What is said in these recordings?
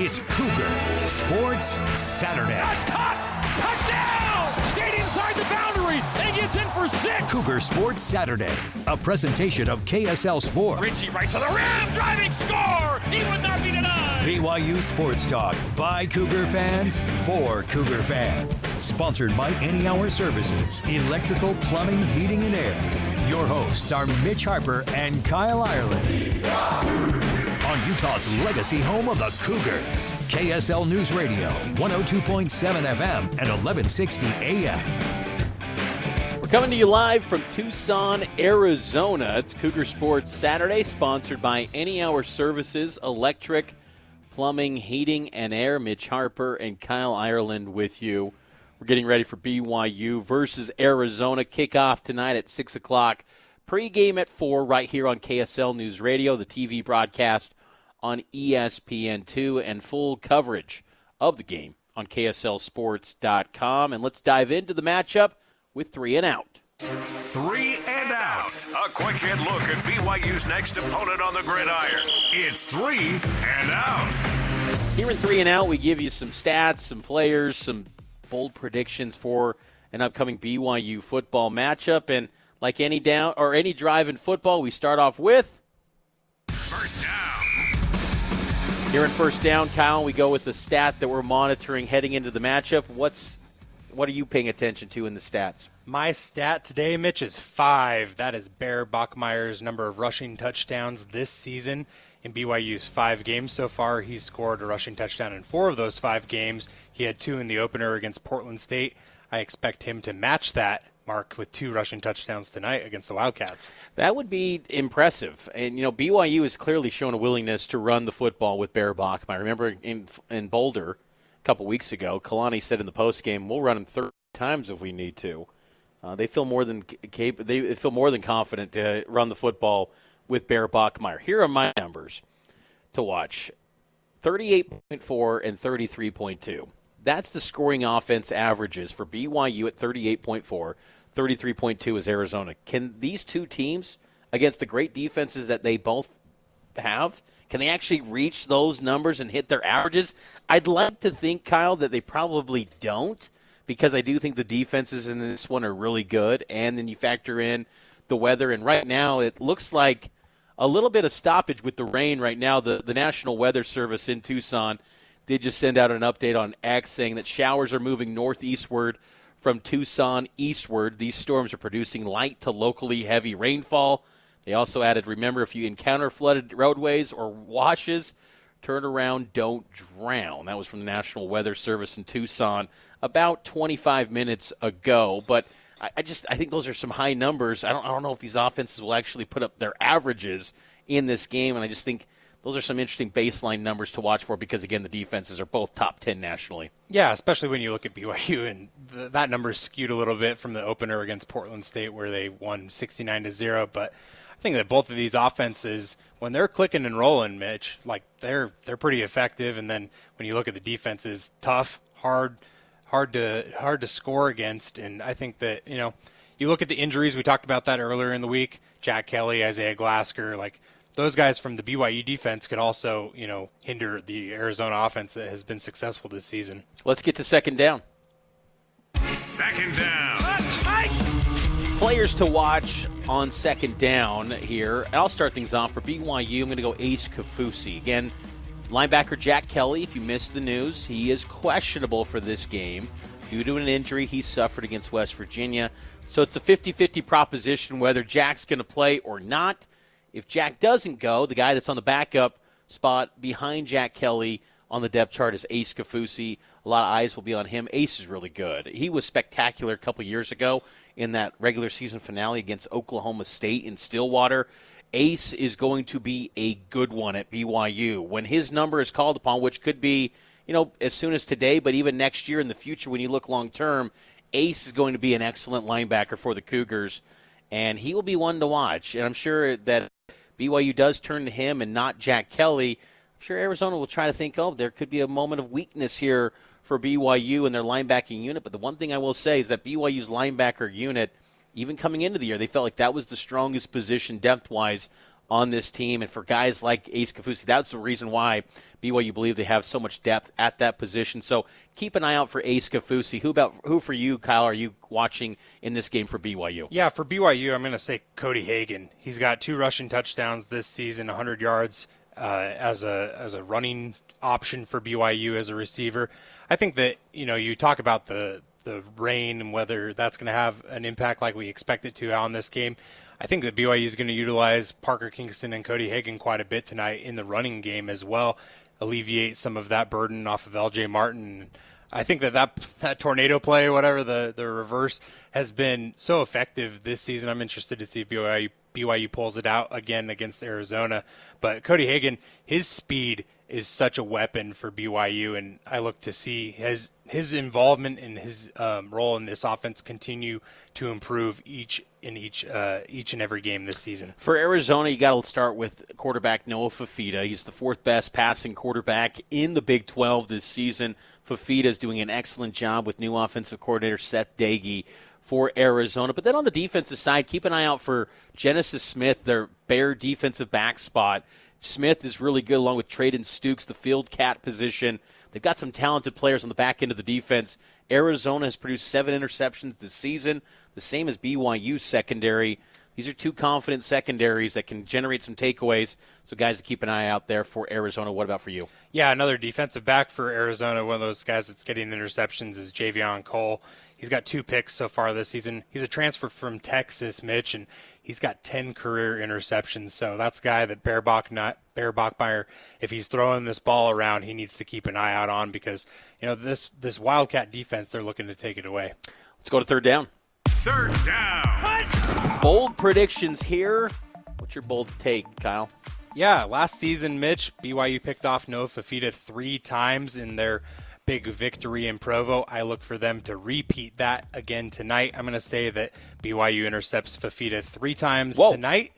It's Cougar Sports Saturday. That's caught! Touchdown! Stayed inside the boundary and gets in for 6. Cougar Sports Saturday, a presentation of KSL Sports. Ritchie right to the rim, driving score! He would not be denied! BYU Sports Talk by Cougar fans for Cougar fans. Sponsored by Any Hour Services, electrical, plumbing, heating, and air. Your hosts are Mitch Harper and Kyle Ireland. On Utah's legacy home of the Cougars, KSL News Radio, 102.7 FM and 1160 AM. We're coming to you live from Tucson, Arizona. It's Cougar Sports Saturday, sponsored by Any Hour Services, electric, plumbing, heating, and air. Mitch Harper and Kyle Ireland with you. We're getting ready for BYU versus Arizona. Kickoff tonight at 6 o'clock. Pre-game at 4 right here on KSL News Radio. The TV broadcast on ESPN2 and full coverage of the game on KSLSports.com. And let's dive into the matchup with 3 and Out. 3 and Out. A quick hit look at BYU's next opponent on the gridiron. It's 3 and Out. Here in 3 and Out, we give you some stats, some players, some bold predictions for an upcoming BYU football matchup. And like any down or any drive in football, we start off with first down. Here in first down, Kyle, we go with the stat that we're monitoring heading into the matchup. What are you paying attention to in the stats? My stat today, Mitch, is 5. That is Bear Bachmeier's number of rushing touchdowns this season. In BYU's 5 games so far, he's scored a rushing touchdown in 4 of those 5 games. He had 2 in the opener against Portland State. I expect him to match that mark with 2 rushing touchdowns tonight against the Wildcats. That would be impressive. And, BYU has clearly shown a willingness to run the football with Bear Bachmeier. Remember in Boulder a couple weeks ago, Kalani said in the postgame, we'll run him 30 times if we need to. They feel more than confident to run the football with Bear Bachmeier. Here are my numbers to watch. 38.4 and 33.2. That's the scoring offense averages for BYU at 38.4. 33.2 is Arizona. Can these two teams, against the great defenses that they both have, can they actually reach those numbers and hit their averages? I'd like to think, Kyle, that they probably don't, because I do think the defenses in this one are really good, and then you factor in the weather, and right now it looks like a little bit of stoppage with the rain right now. The National Weather Service in Tucson did just send out an update on X saying that showers are moving northeastward from Tucson eastward. These storms are producing light to locally heavy rainfall. They also added, remember, if you encounter flooded roadways or washes, turn around, don't drown. That was from the National Weather Service in Tucson about 25 minutes ago. But I think those are some high numbers. I don't know if these offenses will actually put up their averages in this game, and I just think those are some interesting baseline numbers to watch for because, again, the defenses are both top 10 nationally. Yeah, especially when you look at BYU, and that number is skewed a little bit from the opener against Portland State where they won 69-0. But I think that both of these offenses, when they're clicking and rolling, Mitch, like they're pretty effective. And then when you look at the defenses, tough, hard to score against. And I think that, you look at the injuries, we talked about that earlier in the week, Jack Kelly, Isaiah Glasker, like those guys from the BYU defense could also, hinder the Arizona offense that has been successful this season. Let's get to second down. Second down. Players to watch on second down here. And I'll start things off for BYU. I'm going to go Ace Kafusi. Again, linebacker Jack Kelly, if you missed the news, he is questionable for this game due to an injury he suffered against West Virginia. So it's a 50-50 proposition whether Jack's going to play or not. If Jack doesn't go, the guy that's on the backup spot behind Jack Kelly on the depth chart is Ace Kafusi. A lot of eyes will be on him. Ace is really good. He was spectacular a couple years ago in that regular season finale against Oklahoma State in Stillwater. Ace is going to be a good one at BYU. When his number is called upon, which could be, as soon as today, but even next year in the future when you look long-term, Ace is going to be an excellent linebacker for the Cougars, and he will be one to watch. And I'm sure that BYU does turn to him and not Jack Kelly. I'm sure Arizona will try to think, there could be a moment of weakness here for BYU and their linebacking unit. But the one thing I will say is that BYU's linebacker unit, even coming into the year, they felt like that was the strongest position depth-wise on this team. And for guys like Ace Kaufusi, that's the reason why BYU believe they have so much depth at that position. So keep an eye out for Ace Kaufusi. Who for you, Kyle, are you watching in this game for BYU? Yeah, for BYU, I'm going to say Cody Hagan. He's got 2 rushing touchdowns this season, 100 yards as a running option for BYU as a receiver. I think that, you talk about the rain and whether that's going to have an impact like we expect it to on this game. I think that BYU is going to utilize Parker Kingston and Cody Hagan quite a bit tonight in the running game as well, alleviate some of that burden off of LJ Martin. I think that tornado play, whatever, the reverse, has been so effective this season. I'm interested to see if BYU pulls it out again against Arizona. But Cody Hagan, his speed is such a weapon for BYU, and I look to see his involvement and his role in this offense continue to improve each and every game this season. For Arizona, you got to start with quarterback Noah Fafita. He's the 4th best passing quarterback in the Big 12 this season. Fafita is doing an excellent job with new offensive coordinator Seth Dagey for Arizona. But then on the defensive side, keep an eye out for Genesis Smith, their Bear defensive back spot. Smith is really good along with Traden Stukes, the field cat position. They've got some talented players on the back end of the defense. Arizona has produced 7 interceptions this season, the same as BYU's secondary. These are 2 confident secondaries that can generate some takeaways. So, guys, keep an eye out there for Arizona. What about for you? Yeah, another defensive back for Arizona. One of those guys that's getting interceptions is Javion Cole. He's got 2 picks so far this season. He's a transfer from Texas, Mitch, and he's got 10 career interceptions. So that's a guy that Bear Bachmeier, if he's throwing this ball around, he needs to keep an eye out on because, this Wildcat defense, they're looking to take it away. Let's go to third down. Third down. Bold predictions here. What's your bold take, Kyle? Yeah, last season, Mitch, BYU picked off Noah Fafita 3 times in their big victory in Provo. I look for them to repeat that again tonight. I'm going to say that BYU intercepts Fafita 3 times tonight.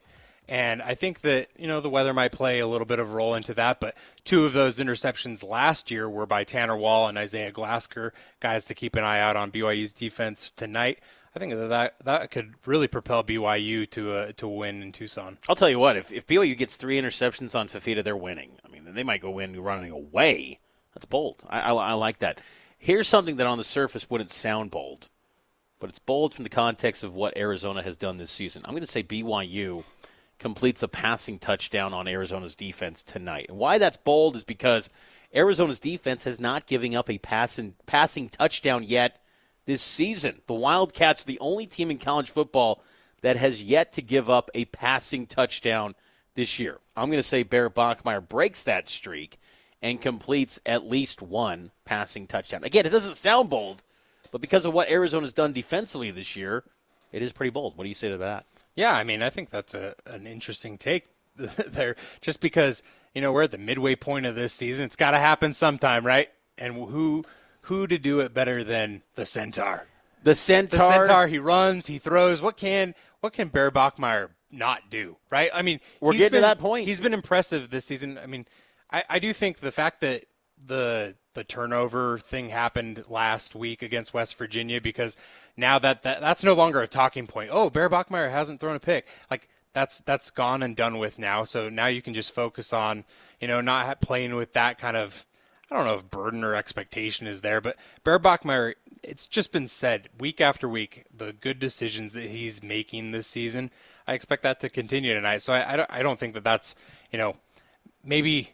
And I think that, the weather might play a little bit of a role into that, but 2 of those interceptions last year were by Tanner Wall and Isaiah Glasker, guys to keep an eye out on BYU's defense tonight. I think that could really propel BYU to win in Tucson. I'll tell you what, if BYU gets 3 interceptions on Fafita, they're winning. I mean, they might go win running away. That's bold. I like that. Here's something that on the surface wouldn't sound bold, but it's bold from the context of what Arizona has done this season. I'm going to say BYU completes a passing touchdown on Arizona's defense tonight. And why that's bold is because Arizona's defense has not given up a passing touchdown yet this season. The Wildcats are the only team in college football that has yet to give up a passing touchdown this year. I'm going to say Bear Bachmeier breaks that streak and completes at least 1 passing touchdown. Again, it doesn't sound bold, but because of what Arizona's done defensively this year, it is pretty bold. What do you say to that? Yeah, I mean, I think that's an interesting take there, just because, we're at the midway point of this season. It's got to happen sometime, right? And who to do it better than the Centaur? The Centaur, he runs, he throws. What can Bear Bachmeier not do, right? I mean, we're getting to that point. He's been impressive this season. I mean, I do think the fact that the turnover thing happened last week against West Virginia, because now that's no longer a talking point. Oh, Bear Bachmeier hasn't thrown a pick. Like, that's gone and done with now. So now you can just focus on, not playing with that kind of, I don't know if burden or expectation is there, but Bear Bachmeier, it's just been said week after week, the good decisions that he's making this season, I expect that to continue tonight. So I don't think that's, maybe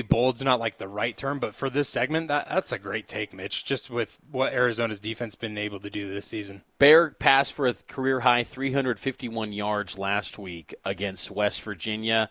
bold's not like the right term, but for this segment, that's a great take, Mitch, just with what Arizona's defense been able to do this season. Bear passed for a career-high 351 yards last week against West Virginia.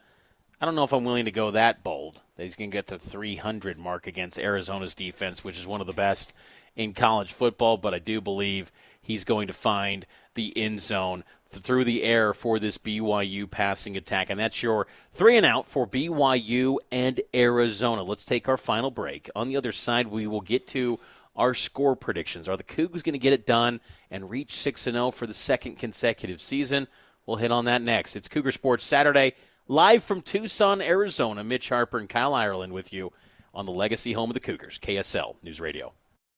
I don't know if I'm willing to go that bold. He's going to get the 300 mark against Arizona's defense, which is one of the best in college football, but I do believe he's going to find the end zone through the air for this BYU passing attack. And that's your 3 and out for BYU and Arizona. Let's take our final break. On the other side, we will get to our score predictions. Are the Cougs going to get it done and reach 6-0 for the 2nd consecutive season? We'll hit on that next. It's Cougar Sports Saturday, live from Tucson, Arizona. Mitch Harper and Kyle Ireland with you on the legacy home of the Cougars, KSL News Radio.